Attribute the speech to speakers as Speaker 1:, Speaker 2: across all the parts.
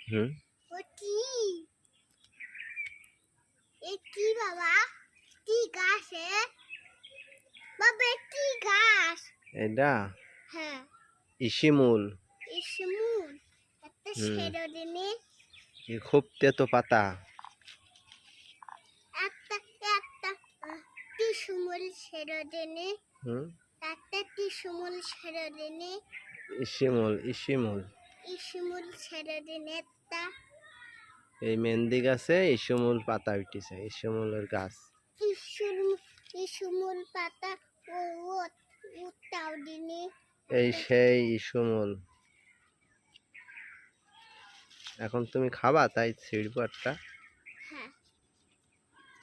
Speaker 1: হুম
Speaker 2: কি বাবা কি গাছ বাবা কি গাছ
Speaker 1: এটা
Speaker 2: হ্যাঁ
Speaker 1: ইসিমূল
Speaker 2: ইসমুল একটা
Speaker 1: হুম।
Speaker 2: ছেড়ে দিনে
Speaker 1: খুব তেতো পাতা
Speaker 2: একটা একটা টিসমুল ছেড়ে দিনে
Speaker 1: হুম
Speaker 2: একটা টিসমুল ছেড়ে দিনে
Speaker 1: ইসিমূল ইসিমূল
Speaker 2: ইসমুল ছেড়ে দিনে একটা
Speaker 1: এই মেহেন্দি গাছে ইসিমূল পাতা উঠেছে ইসিমূলের গাছ
Speaker 2: ইসমুল পাতা ও উঠাও দিনে
Speaker 1: এই সেই ইসিমূল এখন তুমি খাবা তাই ছিড়বো একটা
Speaker 2: হ্যাঁ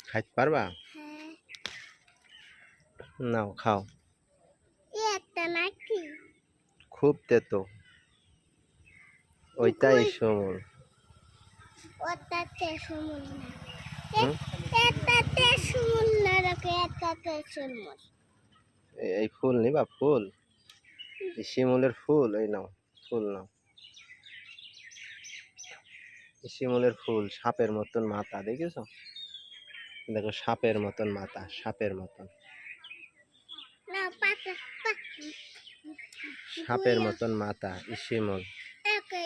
Speaker 1: খাইতে পারবা
Speaker 2: হ্যাঁ
Speaker 1: নাও খাও
Speaker 2: একটা নাকি
Speaker 1: খুব তেতো ওইটা
Speaker 2: কই?
Speaker 1: ইসিমূল
Speaker 2: ওটা টিসমুল না
Speaker 1: হুম
Speaker 2: একটা টিসমুল না রাখে একটা টিসমুল
Speaker 1: এই ফুল নিবা ফুল শিমুলের ফুল এই নাও ফুল নাও শিমুলের ফুল সাপের মতন মাথা দেখেছো দেখো সাপের মতন মাথা সাপের মতন
Speaker 2: না পাতা
Speaker 1: সাপের মতন মাথা শিমুল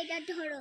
Speaker 2: এটা ধরো